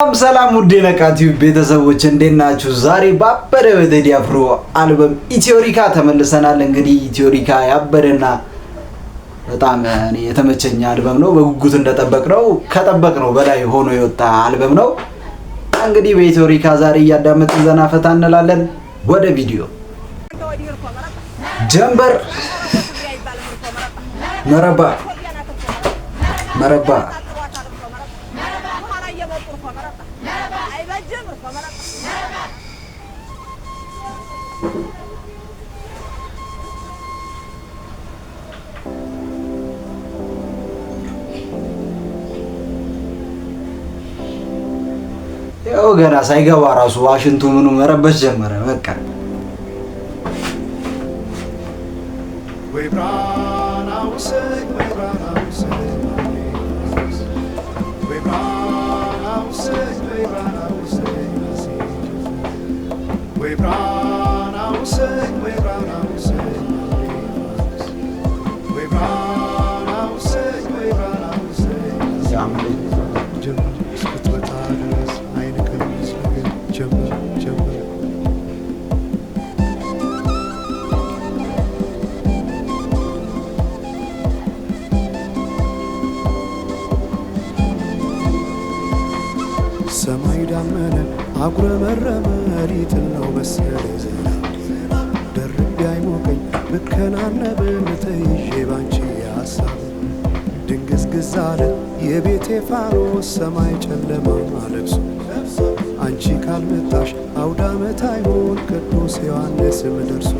ሰላም ውድ የነቃቲው ቤተሰቦች እንዴት ናችሁ? ዛሬ ባበደ በቴዲ አፍሮ አልበም ኢትዮሪካ ተመልሰናል። እንግዲህ ኢትዮሪካ ያበደና በጣም እኔ የተመቸኝ አልበም ነው። በጉጉት እንደጠበቅነው ከጠበቅነው በላይ ሆኖ የወጣ አልበም ነው። እንግዲህ በኢትዮሪካ ዛሬ እያዳመጥን ዘና ፈታ እንላለን። ወደ ቪዲዮ ጀምበር መረባ መረባ ያው ገና ሳይገባ ራሱ ዋሽንቱ ምኑ መረበሽ ጀመረ። በቃ ሰማይ ዳመነ አጉረመረመ ሊጥለው መሰለ ዜና ደርቤ አይሞቀኝ ብከናነብ ተይዤ ባንቺ ሀሳብ ድንግዝግዝ አለ የቤቴ ፋኖስ ሰማይ ጨለማ ለብሶ አንቺ ካልመጣሽ አውደ ዓመት አይሆን ቅዱስ ዮሐንስም ደርሶ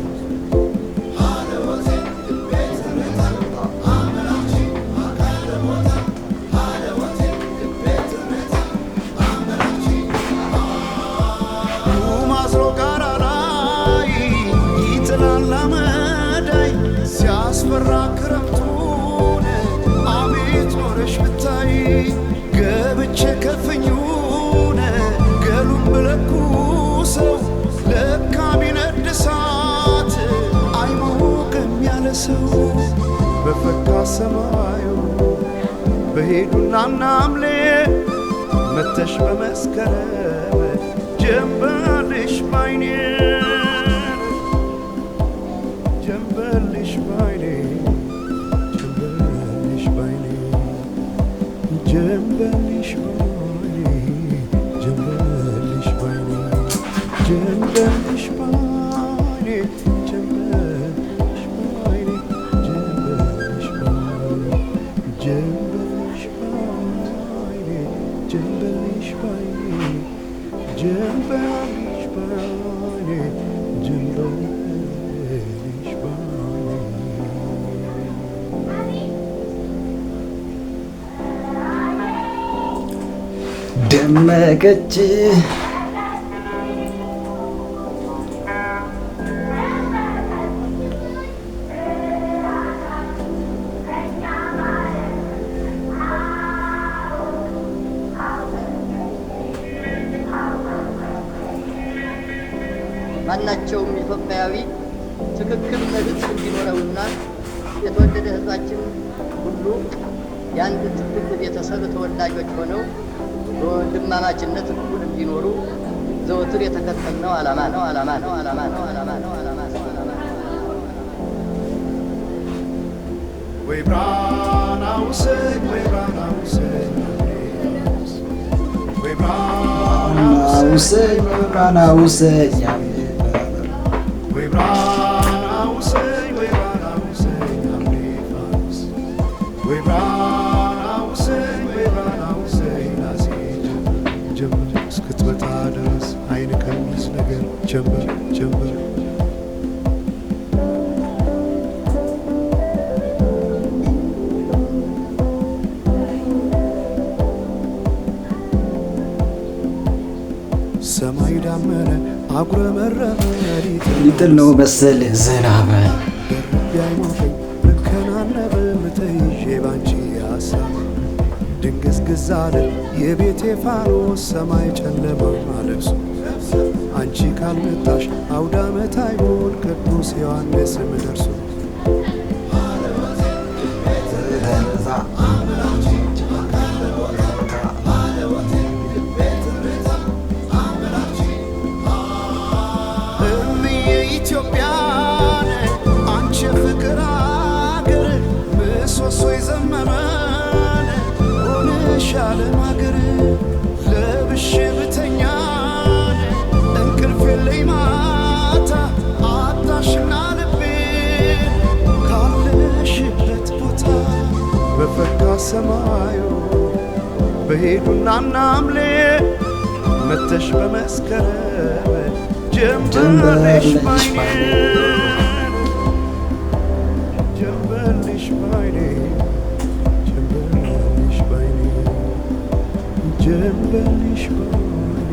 ክረምቱን አቤት ኖረሽ ብታይ ገብቼ ከፍኙን ገሉን ብለኩሰው ለካ ቢነድ እሳት አይሞቅም ያለ ሰው በፈካ ሰማዩ በሄዱና ናምሌ መተሽ በመስከረም ጀንበልሽ ባይኔ ጀንበልሽ ባይኔ ጀንበልሽ ባይኔ ጀንበልሽ ባይኔ ጀንበልሽ ባይኔ ጀንበልሽ ባይኔ ጀንበልሽ ባይኔ ጀንበልሽ ባይኔ ጀንበልሽ ባይኔ ጀንበልሽ ባይኔ ጀንበልሽ ባይኔ ጀንበልሽ ደመቀች ማናቸውም ኢትዮጵያዊ ትክክል መብት እንዲኖረውና የተወደደ ሕዝባችን ሁሉ የአንድ ትልቅ ቤተሰብ ተወላጆች ሆነው በወንድማማችነት እኩል እንዲኖሩ ዘወትር የተከተልነው ዓላማ ነው። ወይ ብራና ውሰድ ወይ ብራና ውሰድ ወይ ብራና ውሰድ ወይ ብራና ውሰድ ወይ ብራና ውሰድ ወይ ብራና ውሰድ ወይ ብራና ውሰድ ወይ ብራና ውሰድ ጀምር እስክትመጣ ድረስ አይን ከሚይዝ ነገር ጀምር ጀምር ሰማይ ዳመነ አጉረመረመ ሊጥል ነው መሰል ዝናብ ደርቤ አይሞቀኝ ብከናነብ ተይዤ ባንቺ ሀሳብ ድንግዝግዝ አለ የቤቴ ፋኖስ ሰማይ ጨለማ ለብሶ አንቺ ካልመጣሽ አውደ ዓመት አይሆን ቅዱስ ዮሐንስም ደርሶ ሰማዩ በሄዱና ናምሌ መተሽ በመስከረም ጀንበርሽ ባይኔ ጀንበርሽ ባይኔ ጀንበርሽ ባይኔ ጀንበርሽ ባይኔ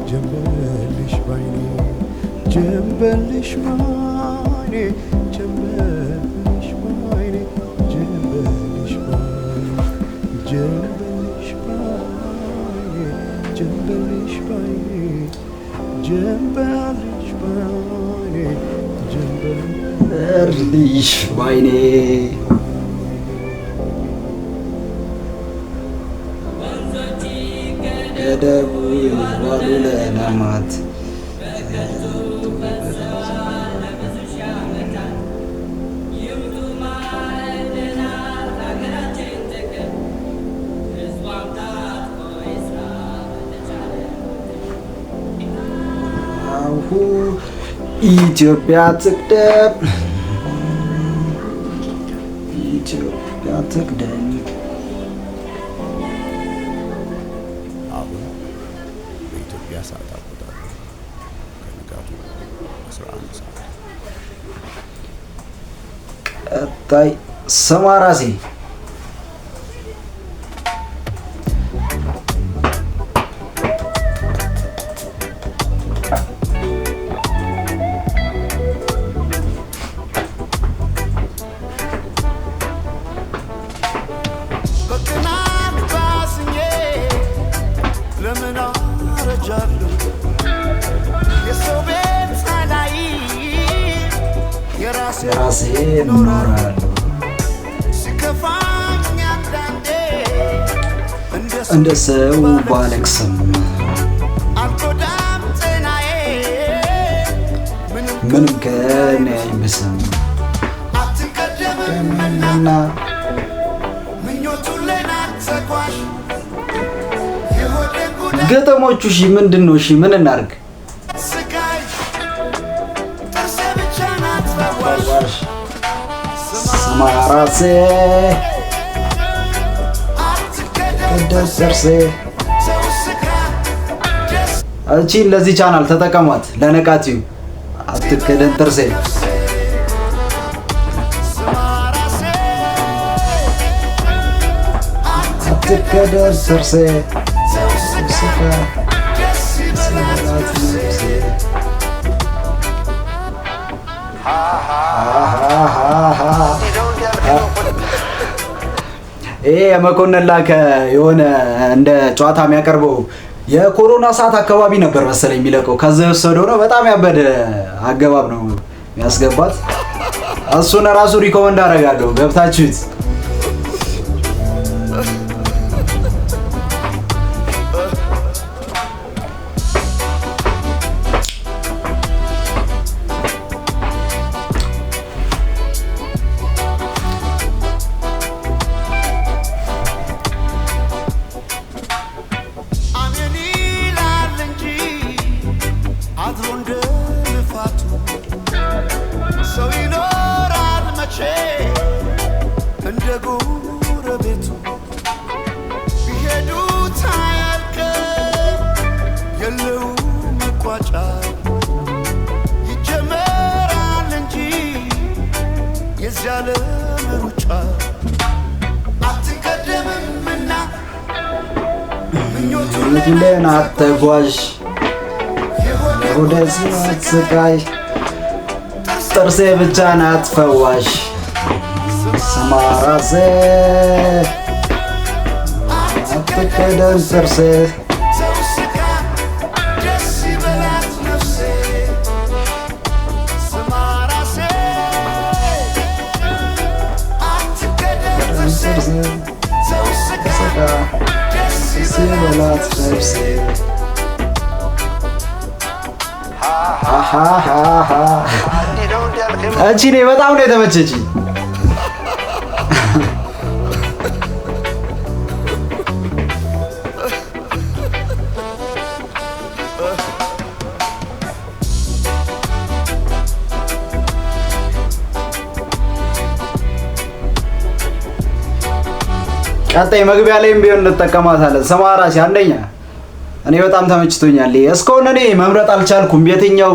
ጀንበርሽ ባይኔ ጀንበርሽ ባይኔ ጀንበርሽ ባይኔ ጀንበርሽ ባይኔ ጀንበርሽ ባይኔ ጀንበርሽ ባይኔ ጀንበርሽ ባይኔ ጀንበርሽ ባይኔ ገደቡ ባሉ ለለማት ኢትዮጵያ ትቅደም ኢትዮጵያ ትቅደም። አሁን በኢትዮጵያ ሰዓት አቆጣጠር ከንጋቱ 11 ሰዓት ቀጣይ ስማ ራሴ የራሴ እኖራለሁ እንደ ሰው ባለቅስም ምንም ከኔ አይብስም ደምና ገጠሞቹ እሺ ምንድን ነው? እሺ ምን እናድርግ? ስማ ራሴ ደርሴ እቺን ለዚህ ቻናል ተጠቀሟት። ለነቃቲው አትከደን ጥርሴ አትከደን ጥርሴ ይሄ የመኮንን ላከ የሆነ እንደ ጨዋታ የሚያቀርበው የኮሮና ሰዓት አካባቢ ነበር መሰለኝ የሚለቀው። ከዛ የወሰደው ነው። በጣም ያበደ አገባብ ነው የሚያስገባት። እሱን ራሱ ሪኮመንድ አደርጋለሁ ገብታችሁት። ምኞቱን አትጓዥ ወደዚህ አትስቃይ ጥርሴ ብቻ ናት ፈዋሽ ስማ ራሴ አትከደን ጥርሴ ሲበላት ነፍሴ አንቺ እኔ በጣም ነው የተመቸችኝ። ቀጣይ መግቢያ ላይም ቢሆን እንጠቀማታለን። ስማ ራሴ አንደኛ እኔ በጣም ተመችቶኛል። እስካሁን እኔ መምረጥ አልቻልኩም። የትኛው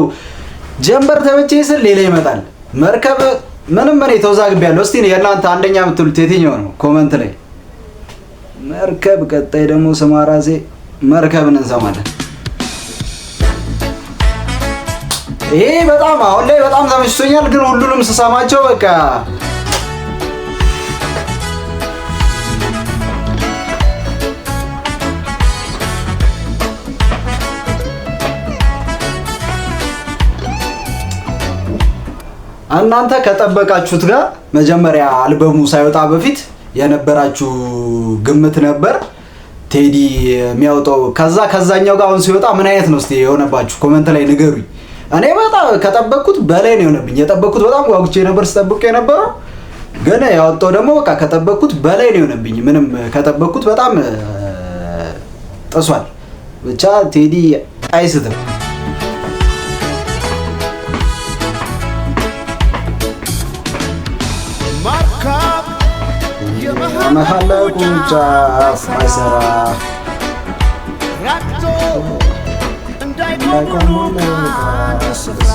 ጀንበር ተመቸኝ ስል ሌላ ይመጣል። መርከብ ምንም እኔ ተወዛግቤያለሁ። እስቲ የእናንተ አንደኛ የምትሉት የትኛው ነው? ኮመንት ላይ መርከብ። ቀጣይ ደግሞ ስማ ራሴ መርከብን እንሰማለን። ይሄ በጣም አሁን ላይ በጣም ተመችቶኛል። ግን ሁሉንም ስሰማቸው በቃ እናንተ ከጠበቃችሁት ጋር መጀመሪያ አልበሙ ሳይወጣ በፊት የነበራችሁ ግምት ነበር ቴዲ የሚያወጣው ከዛኛው ጋር አሁን ሲወጣ ምን አይነት ነው እስቲ የሆነባችሁ? ኮሜንት ላይ ንገሩኝ። እኔ በጣም ከጠበቅኩት በላይ ነው የሆነብኝ። የጠበቅኩት በጣም ጓጉቼ ነበር ስጠብቅ የነበረው፣ ግን ያወጣው ደግሞ በቃ ከጠበቅኩት በላይ ነው የሆነብኝ። ምንም ከጠበቅኩት በጣም ጥሷል። ብቻ ቴዲ አይስትም። የመሐለቁ ጫፍ አይሰራ ራቅቶ እንዳይቆሙ ከአንድ ስፍራ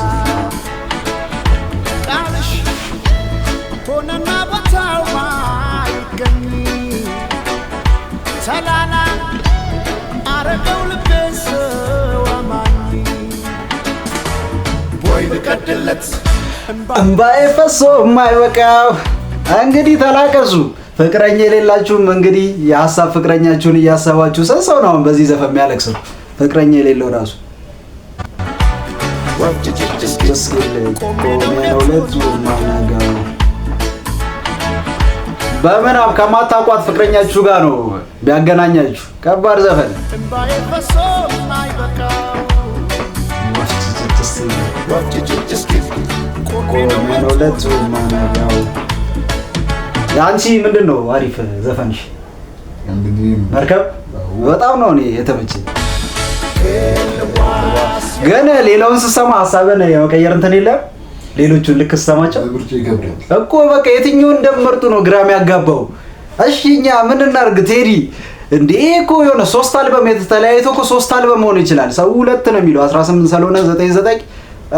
ቃልሽ ሆነና ቦታው አይገኝ ሰላላ አረገው ልቤን ሰው አማኝ ቦይ ልቀድለት እምባዬ ፈሶ የማይበቃው። እንግዲህ ተላቀሱ። ፍቅረኛ የሌላችሁም እንግዲህ የሀሳብ ፍቅረኛችሁን እያሰባችሁ ሰው ነው አሁን በዚህ ዘፈን የሚያለቅሰው። ፍቅረኛ የሌለው ራሱ በምናብ ከማታውቋት ፍቅረኛችሁ ጋር ነው ቢያገናኛችሁ። ከባድ ዘፈን የአንቺ ምንድን ነው አሪፍ ዘፈንሽ? መርከብ በጣም ነው እኔ የተመቸኝ። ግን ሌላውን ስሰማ ሀሳብን የመቀየር እንትን የለም። ሌሎቹን ልክ ስሰማቸው እኮ በቃ የትኛውን እንደምመርጡ ነው ግራ የሚያጋባው። እሺ እኛ ምን እናድርግ ቴዲ? እንዴ እኮ የሆነ 3 አልበም የተለያይቶ እኮ 3 አልበም መሆን ይችላል። ሰው 2 ነው የሚለው 18 ስለሆነ 99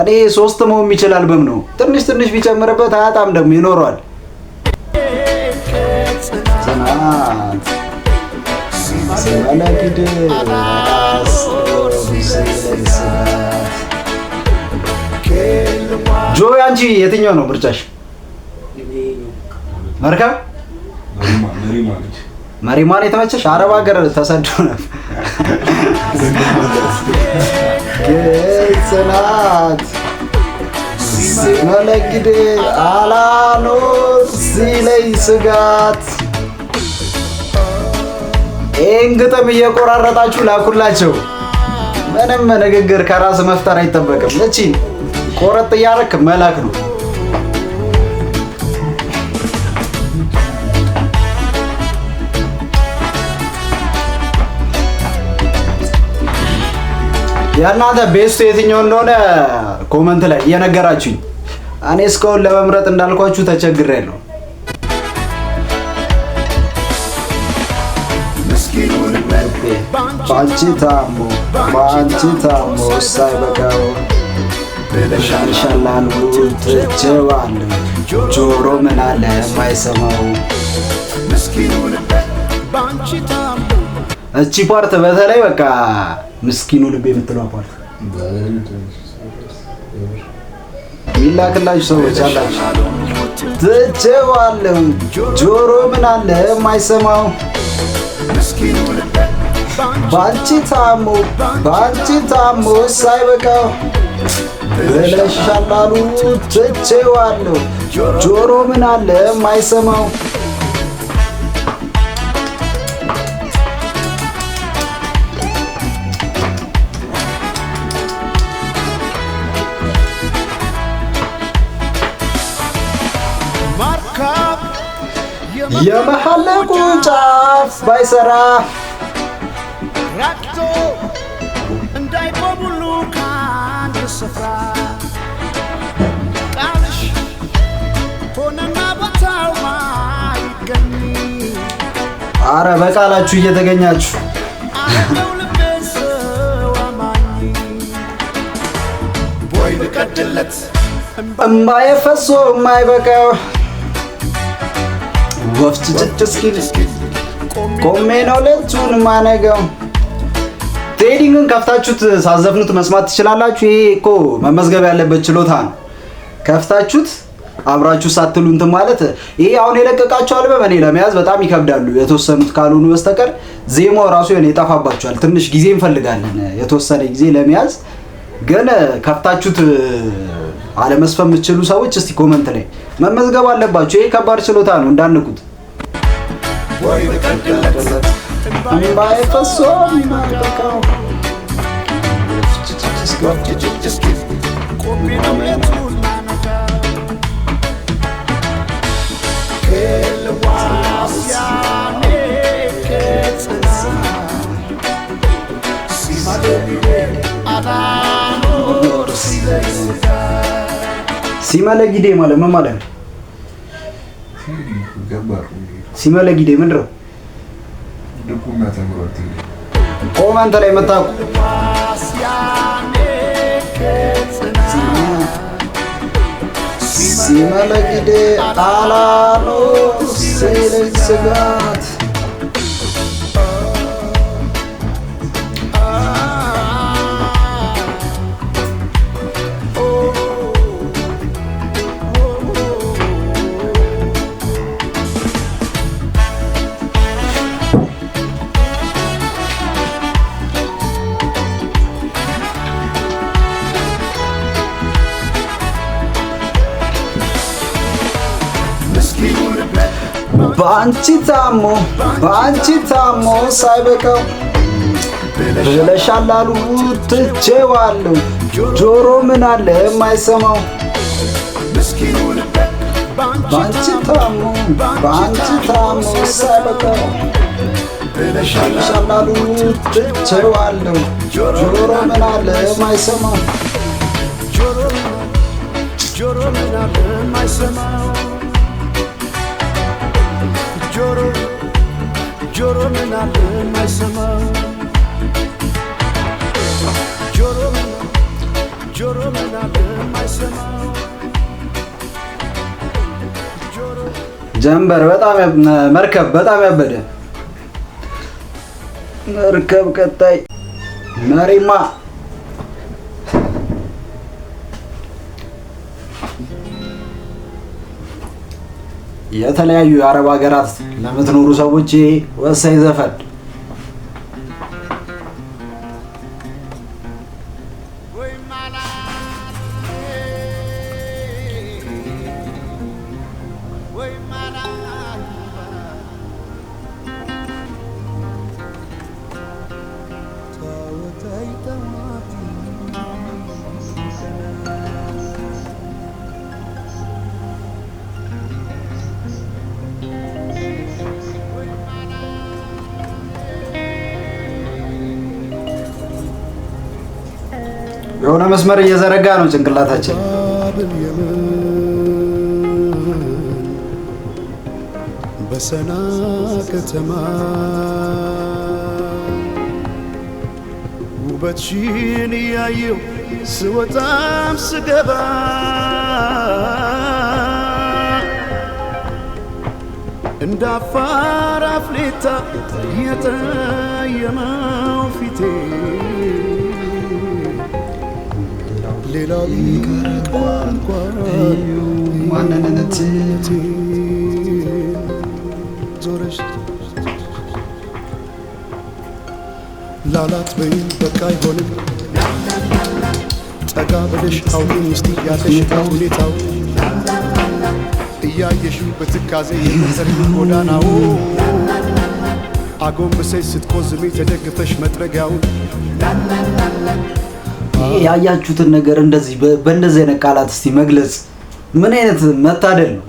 እኔ 3 መሆን የሚችል አልበም ነው። ትንሽ ትንሽ ቢጨምርበት አያጣም ደግሞ ይኖረዋል። ጽናት ሲመለክድ ጆ አንቺ የትኛው ነው ምርጫሽ? መርከብ መሪማን የተመቸሽ? አረብ ሀገር ተሰዶ ነው። ጽናት ሲመለክድ አላኖር ሲለይ ስጋት። ይህን ግጥም እየቆራረጣችሁ ላኩላቸው። ምንም ንግግር ከራስ መፍጠር አይጠበቅም። እቺ ቆረጥ እያረክ መላክ ነው። የእናንተ ቤስቱ የትኛው እንደሆነ ኮመንት ላይ እየነገራችሁኝ። እኔ እስካሁን ለመምረጥ እንዳልኳችሁ ተቸግሬያለሁ። ባንቺ ታሞ ሳይበቃው ሻልሻላሉ ትቼዋለሁ ጆሮ ምን አለ የማይሰማው። እቺ ፓርት በተለይ በቃ ምስኪኑ ልቤ የምትለው ፓርት ሚላክላችሁ ሰዎች አላችሁ። ትቼዋለሁ ጆሮ ምን አለ የማይሰማው። ባንቺ ታሞ ሳይበቃው ብለሻላሉ ትቼዋለሁ ጆሮ ምን አለ የማይሰማው። የመሐለቁ ጫፍ ባይሰራ ራቅቶ እንዳይቆሙሉ ከአንድ ስፍራ ቃልሽ ሆነና ቦታው አይገኝ አረ በቃላችሁ እየተገኛችሁ እምባዬ ፈሶ የማይበቃው ወፍጭ ጭጭ እስኪል ቆሜ ነው ሌቱን ማነገው። ትሬዲንግን ከፍታችሁት ሳዘፍኑት መስማት ትችላላችሁ። ይሄ እኮ መመዝገብ ያለበት ችሎታ ነው። ከፍታችሁት አብራችሁ ሳትሉ እንትን ማለት ይሄ አሁን የለቀቃችሁ አልበም እኔ ለመያዝ በጣም ይከብዳሉ የተወሰኑት ካልሆኑ በስተቀር ዜማው ራሱ የኔ ይጠፋባችኋል። ትንሽ ጊዜ እንፈልጋለን የተወሰነ ጊዜ ለመያዝ። ግን ከፍታችሁት አለመስፈም የምትችሉ ሰዎች እስቲ ኮመንት ላይ መመዝገብ አለባችሁ። ይሄ ከባድ ችሎታ ነው እንዳንቁት። እምባዬ ፈሶ የማይበቃው ሲመለጊዴ ማለት ምን ማለት ነው? ሲመለጊዴ ምንድን ነው? ኮመንት ላይ የምታውቁ ሲመለጊዴ አላሎ ሲለኝ ስጋት በአንቺ ታሞ ሳይበቃው ብለሻል አሉ ትቼዋለሁ። ጆሮ ምን አለ የማይሰማው በአንቺ ታሞ ሳይበቃው ብለሻል አሉ ትቼዋለሁ። ጆሮ ምን አለ የማይሰማው ጆሮ ምን አለ የማይሰማው ጆሮ ምን አለ የማይሰማው ጆሮ ምን አለ የማይሰማው ጀንበር በጣም መርከብ በጣም ያበደ መርከብ ቀጣይ መሪማ የተለያዩ የአረብ ሀገራት ለምትኖሩ ሰዎች ወሳኝ ዘፈን የሆነ መስመር እየዘረጋ ነው ጭንቅላታችን። በሰና ከተማ ውበትሽን እያየው ስወጣም ስገባ እንደ አፋር አፍሌታ የጠየመው ፊቴ ሌላው ቢቀር እንኳን ማንነቴ ዞረሽ ላላት በይም በቃ አይሆንም ጠጋ ብለሽ አውሪኝ እስቲ ያለሽበት ሁኔታው እያየሽው በትካዜ የምትሰሪው ጎዳናው አጎንብሰሽ ስትቆዝሚ ተደግፈሽ መጥረጊያውን ያያችሁትን ነገር እንደዚህ በእንደዚህ አይነት ቃላት እስቲ መግለጽ ምን አይነት መታደል ነው?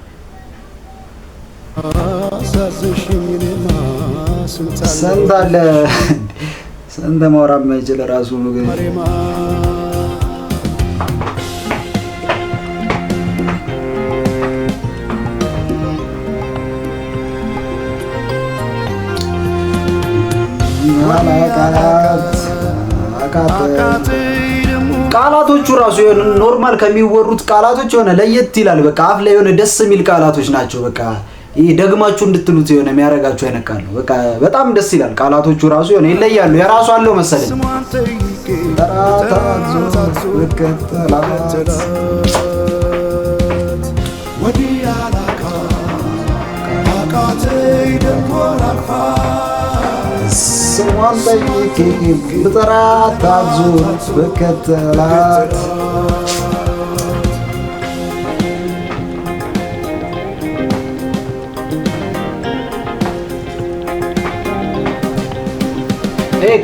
ስንት አለ ስንት ማውራት የማይችል ራሱ ነው። ቃላቶቹ ራሱ የሆነ ኖርማል ከሚወሩት ቃላቶች የሆነ ለየት ይላል። በቃ አፍ ላይ የሆነ ደስ የሚል ቃላቶች ናቸው። በቃ ይሄ ደግማችሁ እንድትሉት የሆነ የሚያረጋችሁ አይነት ቃል ነው። በቃ በጣም ደስ ይላል። ቃላቶቹ ራሱ የሆነ ይለያሉ። የራሱ አለው መሰለኝ። ስሟን ጠይቄ ብጠራት አትዞር ብከተላት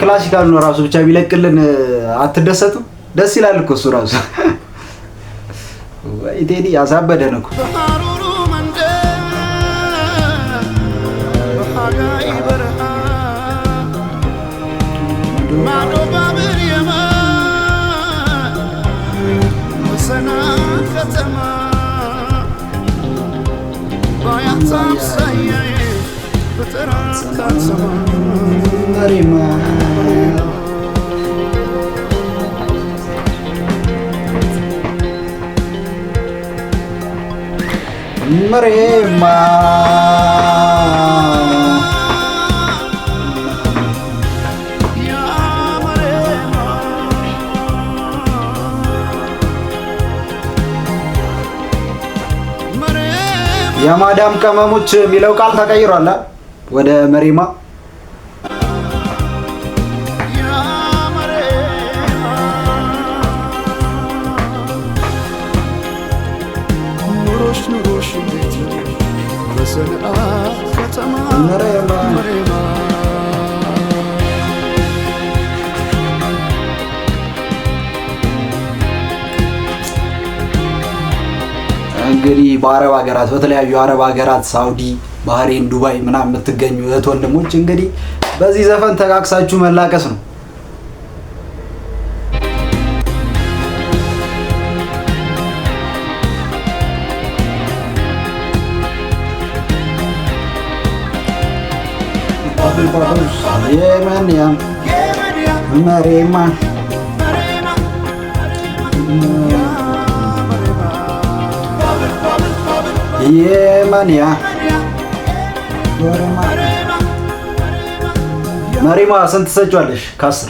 ክላሲካል ነው ራሱ ብቻ ቢለቅልን አትደሰቱ? ደስ ይላል እኮ እሱ ራሱ። ወይ ቴዲ ያሳበደን እኮ። መሬማ የማዳም ቅመሞች የሚለው ቃል ተቀይሯል ወደ መሬማ። እንግዲህ በአረብ ሀገራት በተለያዩ አረብ ሀገራት ሳውዲ፣ ባህሬን፣ ዱባይ ምናምን የምትገኙ እህት ወንድሞች እንግዲህ በዚህ ዘፈን ተጋግሳችሁ መላቀስ ነው። የመንያ መሬማ የመንያ መሪማ ስንት ትሰጪዋለሽ? ከ10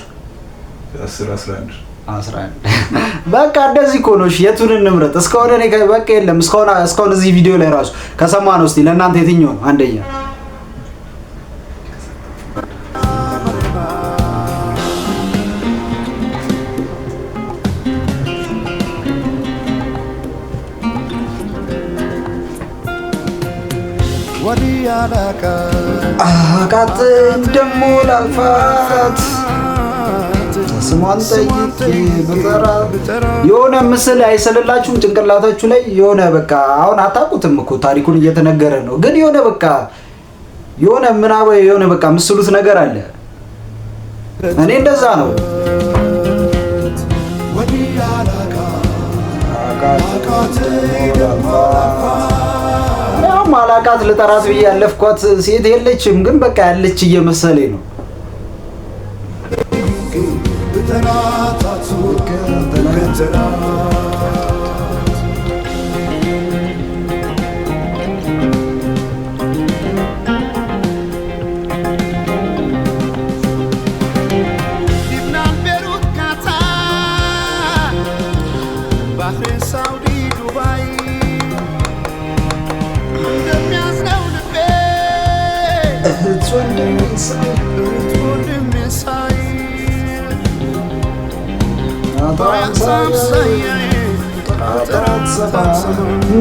11 በቃ እንደዚህ እኮ ነው። እሺ የቱን እንምረጥ? እስካሁን እኔ በቃ የለም እስካሁን እዚህ ቪዲዮ ላይ ራሱ ከሰማነው እስቲ ለእናንተ የትኛው ነው አንደኛ? አቃተኝ ደሞ ላልፋት ስሟን ጠይቄ ብጠራት የሆነ ምስል አይሰልላችሁም ጭንቅላታችሁ ላይ? የሆነ በቃ አሁን አታውቁትም እኮ ታሪኩን እየተነገረ ነው፣ ግን የሆነ በቃ የሆነ ምናባዊ የሆነ በቃ ምስሉት ነገር አለ። እኔ እንደዛ ነው። ማላቃት ልጠራት ብዬ ያለፍኳት ሴት የለችም፣ ግን በቃ ያለች እየመሰለኝ ነው።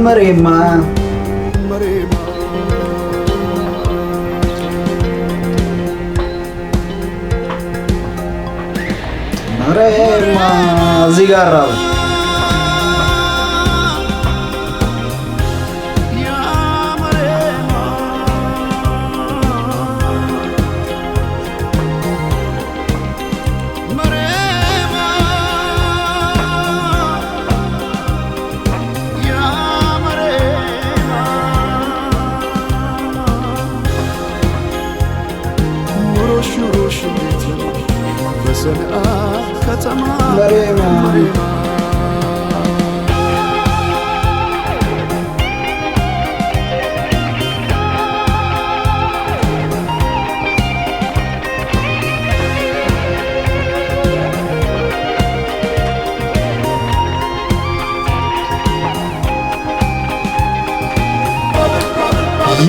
መሬማ መሬማ እዚህ ጋር ራሱ Rosh, rosh, rosh, ከተማ መሬማ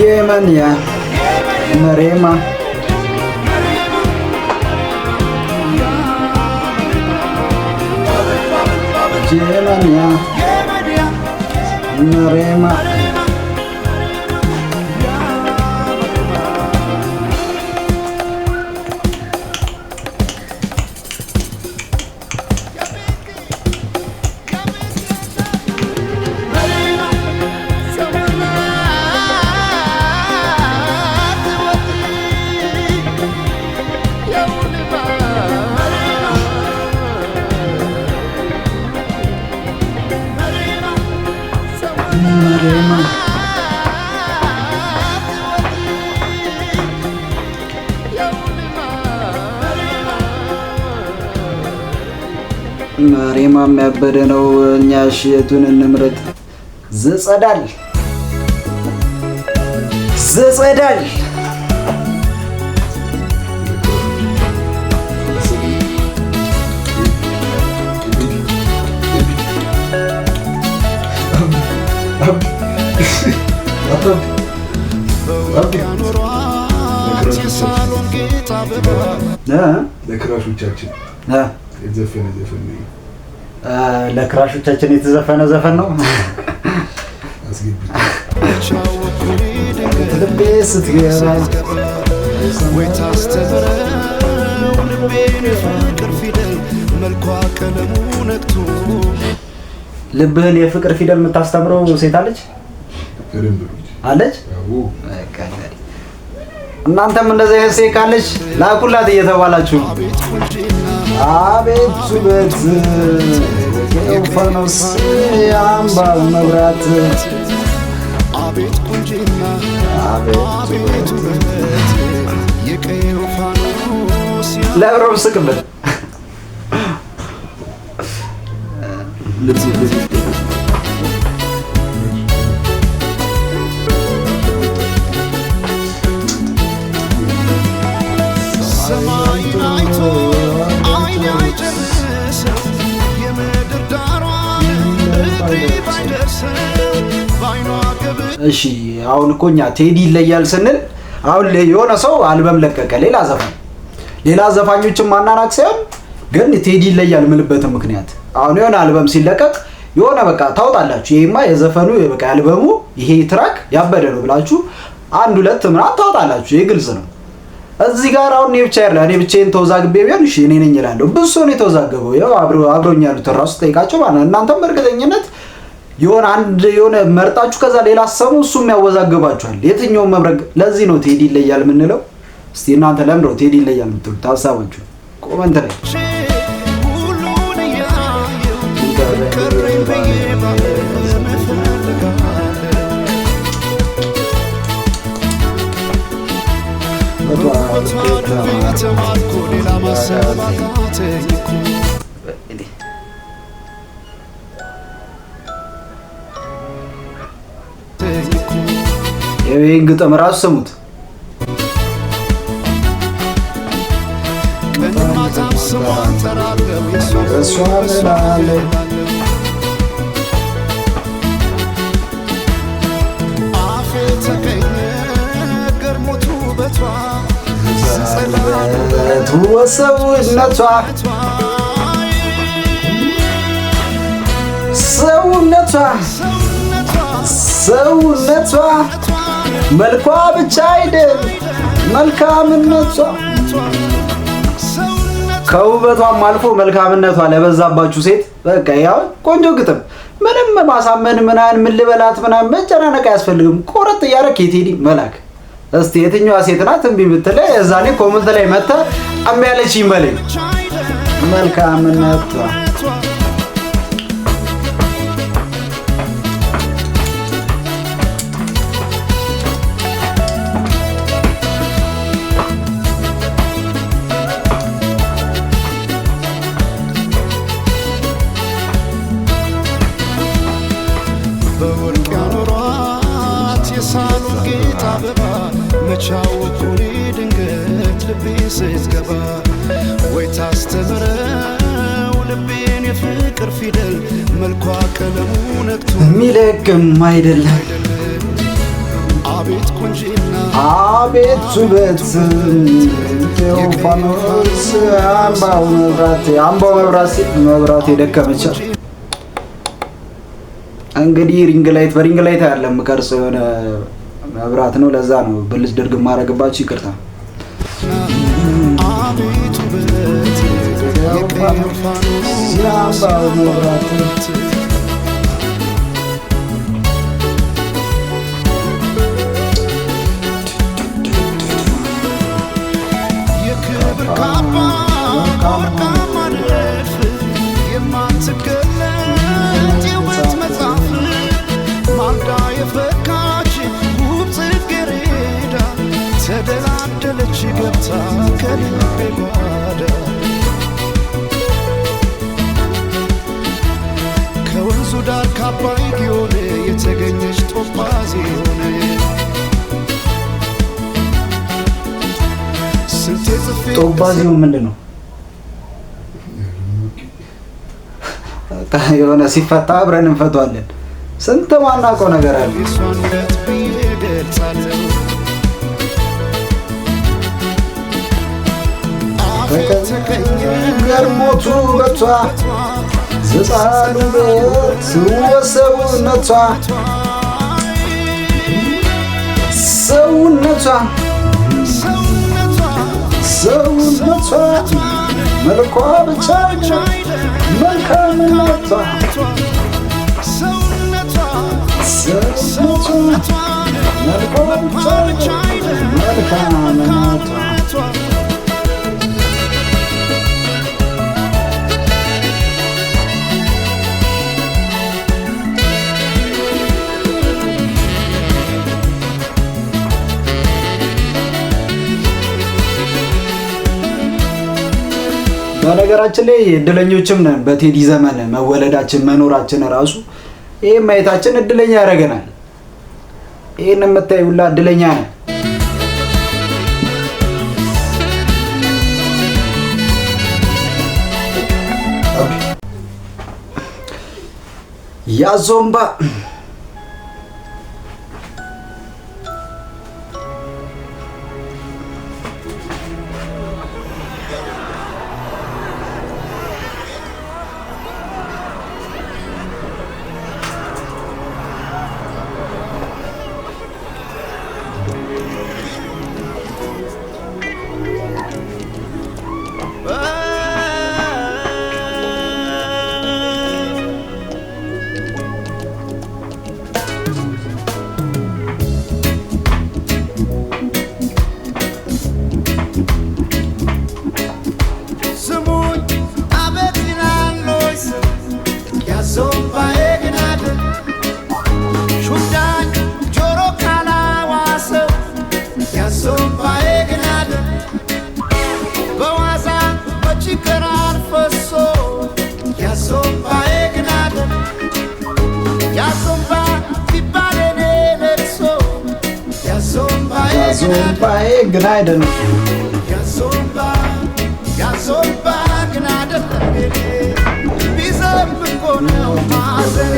የመንያ መሬማ የመንያ መሬማ መሬማ የሚያበደ ነው። እኛ የቱን እንምረጥ? ዘጸዳል ዘጸዳል ለክራሾቻችን የተዘፈነ ዘፈን ነው። ለክራሾቻችን የተዘፈነ ዘፈን ነው። ልቤ ስትገባ ወይ ታስተምረው ልቤን የፍቅር ፊደል መልኳ ቀለሙ ነክቶ ልብህን የፍቅር ፊደል የምታስተምረው ሴት አለች አለች። እናንተም እንደዚህ አይነት ሴት ካለች ላኩላት እየተባላችሁ አቤት ውበት የፋኖስ የአምባር መብራት አቤት ቁንጅና አቤት ውበት የቀየው ፋኖስ ለብረው ስቅበት ሰማይን አይቶ አይን አይጨርሰው የምድር ዳሯን እግሬ ባይደርሰው ባይኗ ገብ እሺ አሁን እኮ እኛ ቴዲ ይለያል ስንል አሁን የሆነ ሰው አልበም ለቀቀ ሌላ ዘፋኞችን ማናናቅ ሳይሆን ግን ቴዲ ይለያል ምልበትም ምክንያት አሁን የሆነ አልበም ሲለቀቅ የሆነ በቃ ታውጣላችሁ ይሄማ የዘፈኑ በቃ አልበሙ ይሄ ትራክ ያበደ ነው ብላችሁ አንድ ሁለት ምናምን ታውጣላችሁ። ይሄ ግልጽ ነው። እዚህ ጋር አሁን እኔ ብቻዬን ተወዛግቤ ቢሆን እሺ እኔ ነኝ እላለሁ። ብዙ ሰው ነው የተወዛገበው። ያው አብሮኝ ያሉት ራሱ ጠይቃቸው ማለት እናንተም በእርግጠኝነት የሆነ መርጣችሁ ከዛ ሌላ ሰሙ እሱም ያወዛግባችኋል። የትኛው መብረግ ለዚህ ነው ቴዲ ይለያል የምንለው። እስቲ እናንተ ለምን ነው ቴዲ ይለያል የምትሉት? ሀሳባችሁ ኮሜንት ላይ ሁሉን እያየሁ ቀረኝ ብዬ ተማርኩ ሌላ ማሰማት ይሄን ግጥም ራሱ ስሙት። ቀንማታም ስሟን ተራገው እሷ ምናለኝ አፌ ተገኘ ገርሞቱ በቷ ሰውነቷ መልኳ ብቻ አይደል መልካምነቷ ከውበቷም አልፎ መልካምነቷ ለበዛባችሁ ሴት በቃ ያው ቆንጆ ግጥም ምንም ማሳመን ምን ልበላት ምናምን መጨናነቅ አያስፈልግም። ቆረጥ እያደረክ የቴዲ መላክ እስቲ የትኛዋ ሴት ናት እምቢ ብትለኝ እዛኔ ኮመንት ላይ መጣ እምቢ ያለችኝ በለኝ። መልካምነቷ አበባ መቻወቁሪ ድንገት ልቤ ስትገባ ወይ ታስተምረው ልቤን የፍቅር ፊደል መልኳ ቀለሙ ነክቶ ሚለቅም አይደል አቤት ቁንጂና አቤት ውበት ቴዎፋኖስ አምባው መብራት የደከመች እንግዲህ ሪንግ ላይት በሪንግ ላይት አይደለም ቀርጾ የሆነ መብራት ነው ለዛ ነው ብልጭ ድርግ ማረግባችሁ ይቅርታ አቤት ውበት ቴዎፋኖስ አምባው መብራት ካባ ወርቃማ ንድፍ የማትገለጥ የውበት መጽሐፍ ማልዳ የፈካች ውብ ጽጌረዳ ተደላደለች ገብታ ከልቤ ጓዳ ከወንዙ ዳር ካባይ ጊዮን የተገኘች ጦጳዝ ሆነ ጦጳዚው ምንድነው የሆነ ሲፈታ አብረን እንፈቷለን ስንት ማናውቀው ነገር አለ ገርሞቱ በቷ ዝጻሉ በሰውነቷ ሰውነቷ መልኳ ብቻ መልካምነቷ መልኳ ብቻ መልካምነቷ በነገራችን ላይ እድለኞችም ነን በቴዲ ዘመን መወለዳችን መኖራችን ራሱ ይሄ ማየታችን እድለኛ ያደርገናል ይሄን የምታይ ሁላ እድለኛ ነን ያዞምባ ያዞምባዬ ግን አይደለም ያዞምባ ግን አይደለም ቢዘንብ እኮ ነው ማዘኔ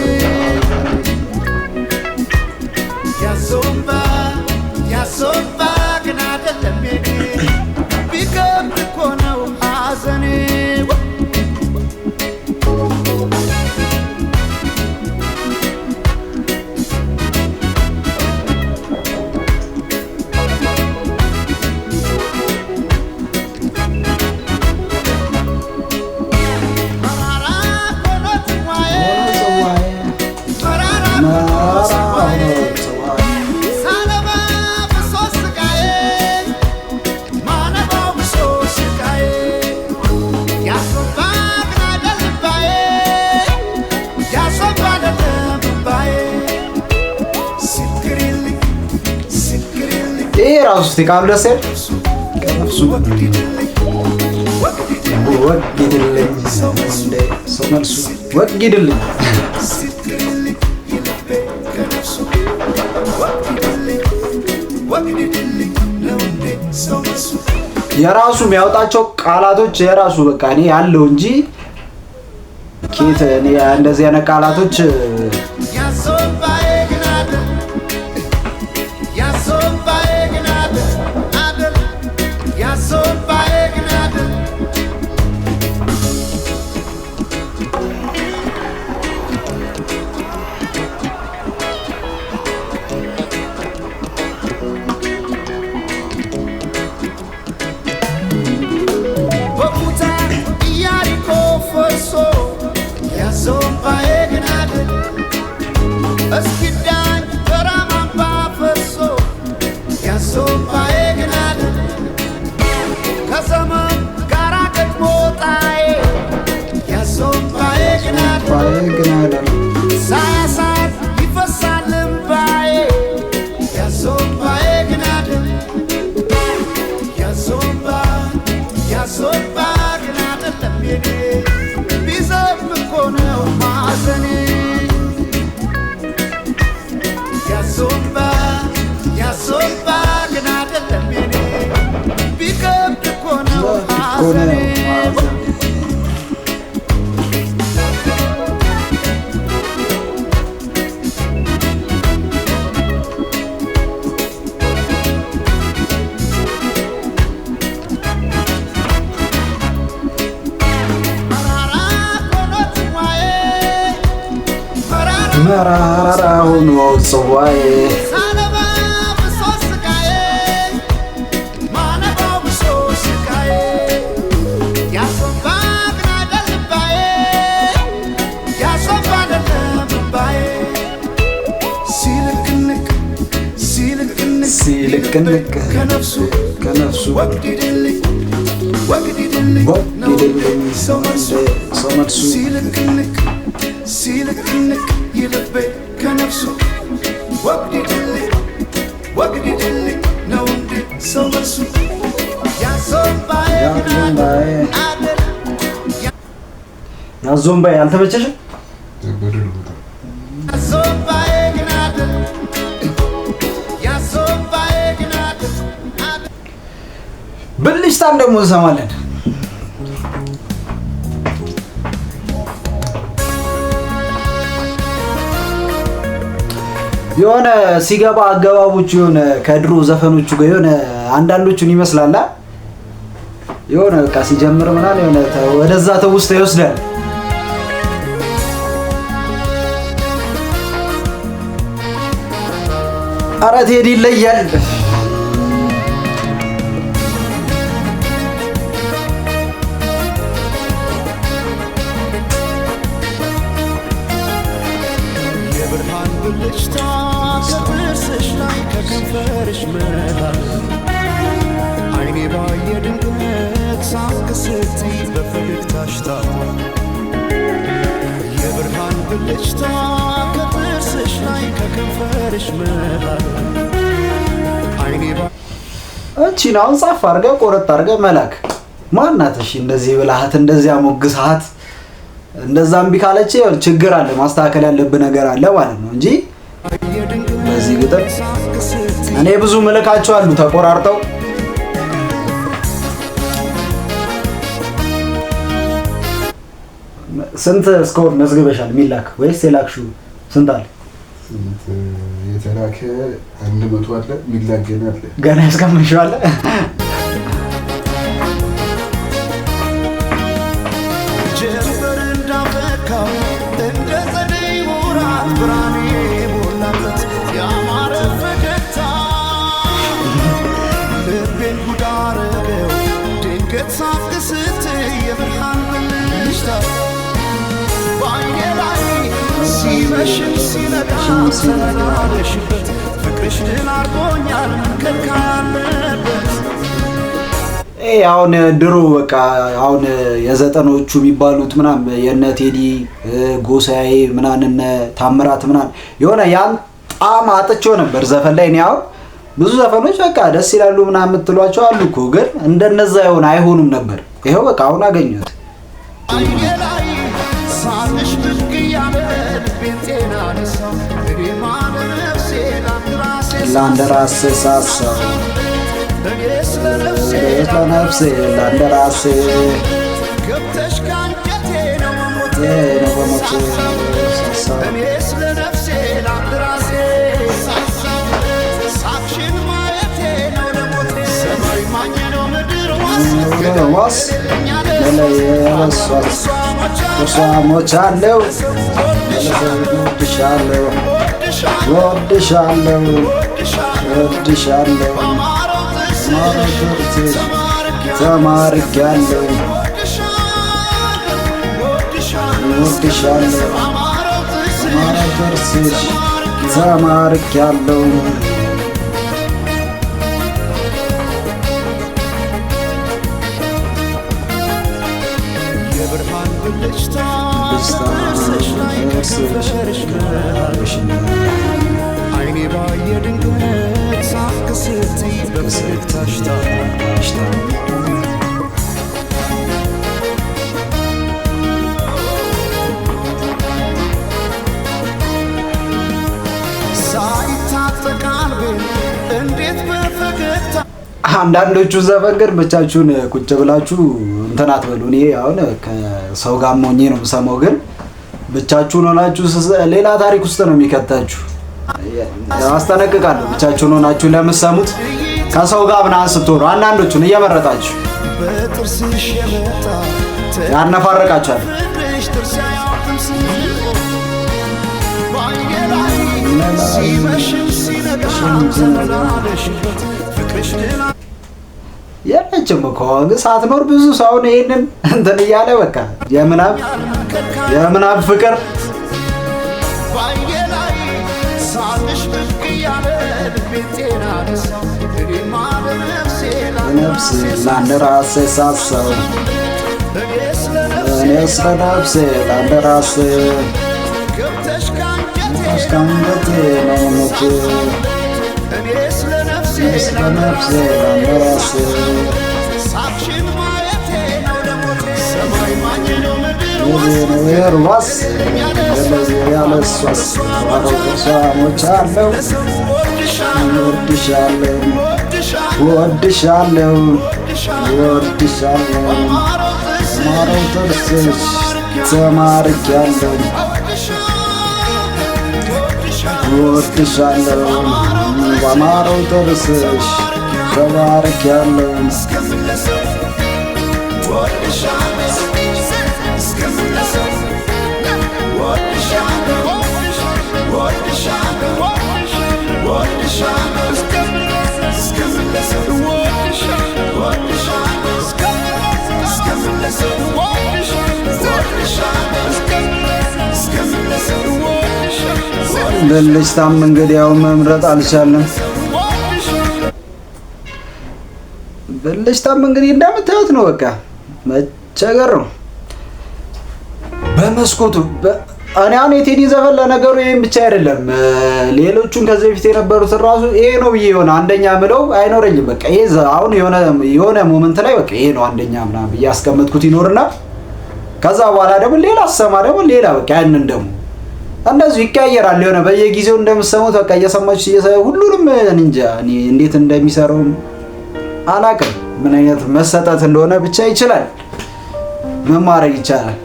ያዞምባ ግን አይደለም ቢከብድ እኮ ነው ማዘኔ ይሄ ራሱ ስቲካሉ ደስ ያለ ከነፍሱ ወግድልኝ ሰው መልሱ ወግድልኝ የራሱ የሚያወጣቸው ቃላቶች የራሱ በቃ እኔ ያለው እንጂ ኬት እኔ እንደዚህ አይነት ቃላቶች መራራ ሆኖ ጽዋዬ ሲልቅንቅ ከነፍሱ ወግድልኝ ሰው መልሱ ሲልቅንቅ ይልቤ ከነፍሱ ወግድልኝ ነው እንዴ ሰው መልሱ ያዞምባዬ አልተመቸሽም? ብልጭታም ደግሞ እንሰማለን። የሆነ ሲገባ አገባቦቹ የሆነ ከድሮ ዘፈኖቹ ጋር የሆነ አንዳንዶቹን ይመስላል። የሆነ በቃ ሲጀምር ምናምን የሆነ ወደዛ ተውስታ ይወስዳል። ኧረ ቴዲ ይለያል። እቺን አሁን ጻፍ አድርገህ ቆረጥ አድርገህ መላክ ማናት? እሺ እንደዚህ ብልሃት እንደዚህ አሞግስሃት እንደዛ እምቢ ካለች ችግር አለ፣ ማስተካከል ያለብህ ነገር አለ ማለት ነው እንጂ በዚህ ግጥም እኔ ብዙ መልካቸው አሉ ተቆራርጠው። ስንት ስኮር መዝግበሻል? ሚላክ ወይስ የላክሽው ስንት አለ? የተላከ 100 አለ፣ ሚላክ ገና አለ። ገና ያስቀምሽው አለ። ጀምበር እንዳፈካው እንደ ጸደይ ወራት ብርሃኔ ሞላበት ያማረ ፈገግታ ልቤን ጉድ አረገው ድንገት ሳቅ ስትይ የብርሃን ብልጭታ በዓይኔ ላይ ሲመሽም ሲነጋ ተመላለሽበት ፍቅርሽ ድል አድርጎኛል ከልካ ያለበት። አሁን ድሮ በቃ አሁን የዘጠኖቹ የሚባሉት ምናምን የነ ቴዲ ጎሳዬ ምናምን እነ ታምራት ምናምን የሆነ ያን ጣም አጥቼው ነበር ዘፈን ላይ። እኔ አሁን ብዙ ዘፈኖች በቃ ደስ ይላሉ ምናምን የምትሏቸው አሉ እኮ ግን እንደነዛ ይሆን አይሆኑም ነበር። ይሄው በቃ አሁን አገኘሁት። ዓይኔ ላይ ሳቅሽ ብቅ ያለ ልቤን ጤና ነሳው እኔ ማለ ነፍሴ ላንራሴ ላንደራሴ ሳሳው ለነፍሴ ላንደራሴ ገብተሽ ካንጀቴ ነው መሞቴ ነው በሞቴ ሳሳው እኔስ ለነፍሴ ላንደራሴ ሳቅሽን ማየቴ ነው ለሞቴ ሰማይ ማኘ ነው ምድር ዋስ ለለየረሷት እሷ ሞቻለሁ ወድሻለሁ ወድሻለሁ ወድሻለሁ ማረግርትሽ ተማርኪያለሁ ወድሻለሁ ማረግርትሽ ተማርኪያለሁ የብርሃን ብልጭታ አይኔ ባየ ድንገት ሳቅ ስትይ በፈገግታሽ ታሽታ ሳይታጠቅ ቀልቤን እንዴት በፈገግታ አንዳንዶቹ ዘፈን ግን ብቻችሁን ቁጭ ብላችሁ እንትን አትበሉ። እኔ አሁን ከሰው ጋር ሆኜ ነው የምሰማው፣ ግን ብቻችሁን ሆናችሁ ሌላ ታሪክ ውስጥ ነው የሚከታችሁ። አስጠነቅቃለሁ። ብቻችሁን ሆናችሁ ለምትሰሙት ከሰው ጋር ምናምን ስትሆኑ አንዳንዶቹን እየመረጣችሁ በጥርስሽ የመጣ ያነፋረቃችኋል። ፍቅርሽ ጥርስ አያውቅም ሲመሽም ሲነጋም ዘላለሽበት ፍቅርሽ ድና የለችም እኮ ግን ሳትኖር ብዙ ሰው አሁን ይሄንን እንትን እያለ በቃ የምናብ ፍቅር ባየላይ ሳቅሽ ብቅ እያለ ልቤን ጤና ነሳው እኔማ ለነፍሴ ነፍሴ ላንደራሴ ሳሳው እኔስ ለነፍሴ ላንደራሴ ገብተሽ ካንጀቴ አስካንገቴ ነው ሞቴ እኔስ ለነፍሴ ለነፍሴ ላንደራሴ ሳቅሽን ማየቴ ነው ለሞቴ ሰማይ ማኝ ነው ምድር ወርዋስ ያለሷስ ዋሮሳ ሞቻለሁ ወድሻለሁ ወድሻለሁ ወድሻለሁ ማረው ጥርስሽ ተማርኪያለሁ ወድሻለሁ በማረው ጥርስሽ ተባርኪያለሁ በልጅታም እንግዲህ ያው መምረጥ አልቻለም። በልጅታም እንግዲህ እንደምታዩት ነው፣ በቃ መቸገር ነው። በመስኮቱ እኔ አሁን የቴዲ ዘፈን ለነገሩ ይሄን ብቻ አይደለም፣ ሌሎቹን ከዚህ በፊት የነበሩት ራሱ ይሄ ነው ብዬ የሆነ አንደኛ ምለው አይኖረኝም። በቃ ይሄ አሁን የሆነ ሞመንት ላይ በቃ ይሄ ነው አንደኛ ምናምን ብዬ ያስቀመጥኩት ይኖርና ከዛ በኋላ ደግሞ ሌላ አሰማ ደግሞ ሌላ በቃ ያንን ደግሞ እንደዚሁ ይቀያየራል። የሆነ በየጊዜው እንደምትሰሙት በቃ እየሰማችሁ ሁሉንም እንጃ እኔ እንዴት እንደሚሰራው አላውቅም። ምን አይነት መሰጠት እንደሆነ ብቻ ይችላል፣ ምን ማድረግ ይቻላል።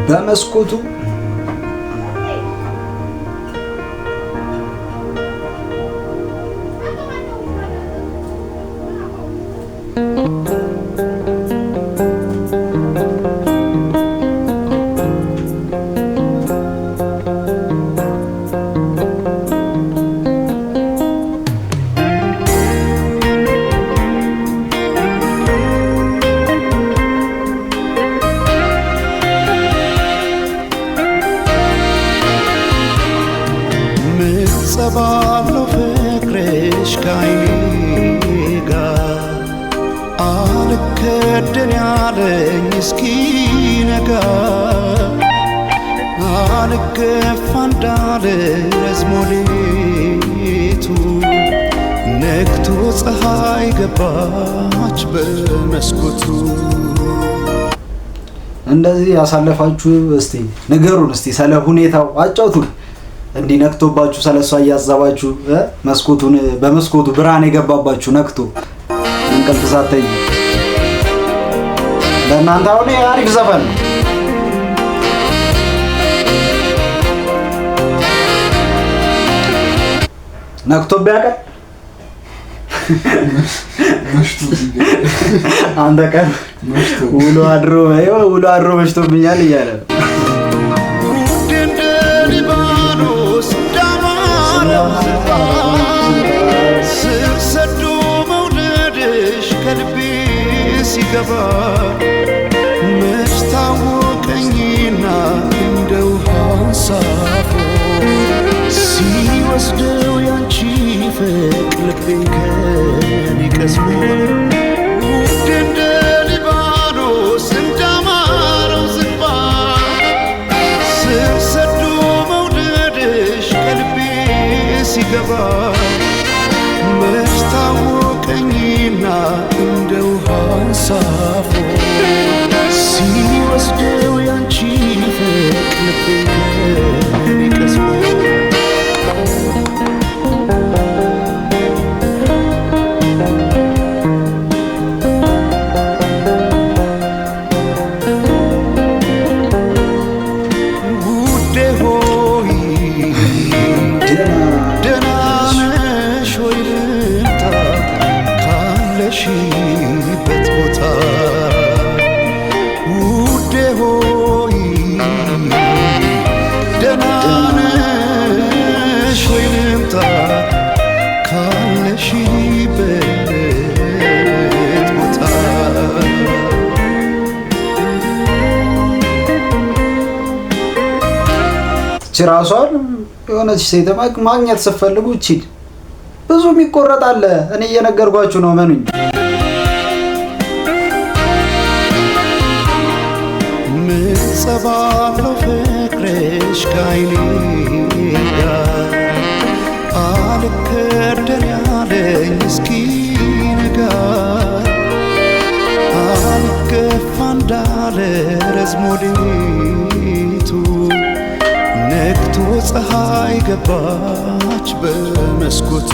በመስኮቱ ባለው ፍቅርሽ ከዓይኔ ጋር አልከደን ያለኝ እስኪነጋ አልገፋ እንዳለ ረዝሞ ሌቱ ነግቶ ፀሐይ ገባች በመስኮቱ። እንደዚህ ያሳለፋችሁ እስቲ ንገሩን፣ እስቲ ስለ ሁኔታው አጫውቱን። እንዲነክቶባችሁ ስለሷ እያሰባችሁ መስኮቱን በመስኮቱ ብርሃን የገባባችሁ ነክቶ እንቅልፍ ሳትተኙ ለእናንተ አሁን አሪፍ ዘፈን ነው። ነክቶብህ ያውቃል? አንተ ቀን ውሎ አድሮ መሽቶብኛል እያለ ስር ሰዶ መውደድሽ ከልቤ ሲገባ መች ታወቀኝና እንደ ውሃ አንሳፎ ሲወስደው ያንቺ ፍቅር ልቤን ከኔ ቀስሞ ውድ እንደ ሊባኖስ እንዳማረው ዝግባ ስር ሰዶ መውደድሽ ከልቤ ሲገባ መች ታወቀኝና እንደ ውሃ አንሳፎ ሲወስደው ያንቺ ፍቅር ልቤን ከኔ ቀስሞ በት ቦታ ውዴ ሆይ ደህና ነሽ ወይ ልምጣ ካለሽበት ቦታ ራሷን የሆነች ሴት ማግኘት ስትፈልጉ እቺ ብዙም ይቆረጣል። እኔ እየነገርኳችሁ ነው መኑኝ። ምን ጸባለው ፍቅርሽ ከዓይኔ ጋር አልከደን ያለኝ እስኪነጋ አልገፋ እንዳለ ረዝሞ ሌቱ ነግቶ ፀሐይ ገባች በመስኮቱ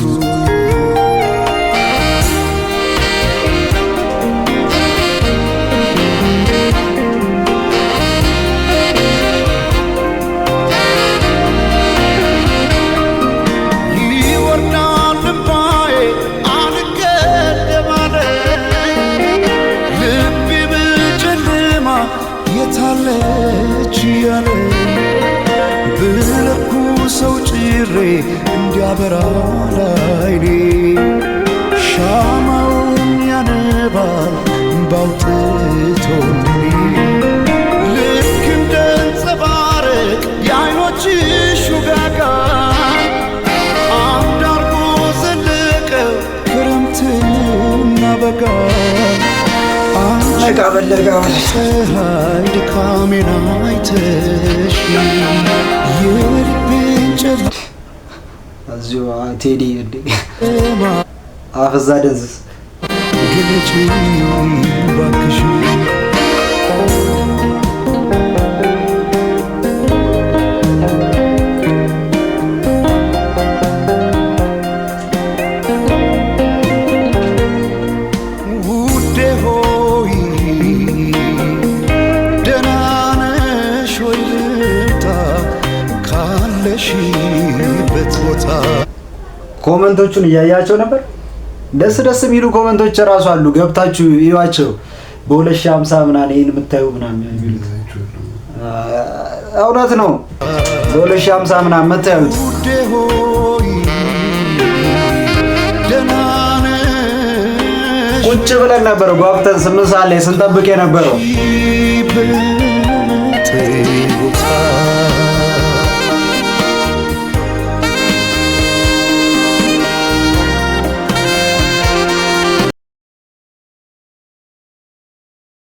ይወርዳል ልባዬ አልገደብ አለ ልቤ በጨለማ የታለች እያለ ብለኩ ሰው ጭሬ እንዲያበራ ላይኔ ሻማውን ያነባል ባውጥቶልኝ ልክ እንደ አንጸባረቅ የዓይኖችሽ ውጋጋን አንድ አርጎ ዘለቀው ክረምትና በጋ ፀሐይ ድካሜን አይተሽ የልቤን ጨለማ እዚሁ ቴዲ አፈዛ ደንዝዝ ግለጪኝ እባክሽ ውዴ ሆይ ደህና ነሽ ወይ ልምጣ ካለሽበት ቦታ ኮመንቶቹን እያያቸው ነበር። ደስ የሚሉ ኮመንቶች ራሱ አሉ። ገብታችሁ ይዋቸው። በ2050 ምናምን ይሄን የምታዩ ምናምን የሚሉት እውነት ነው። በ2050 ምናምን የምታዩት ውዴ ሆይ ደህና ነሽ ቁጭ ብለን ነበር ጓጉተን 8 ሰዓት ላይ ስንጠብቅ የነበረው ቦታ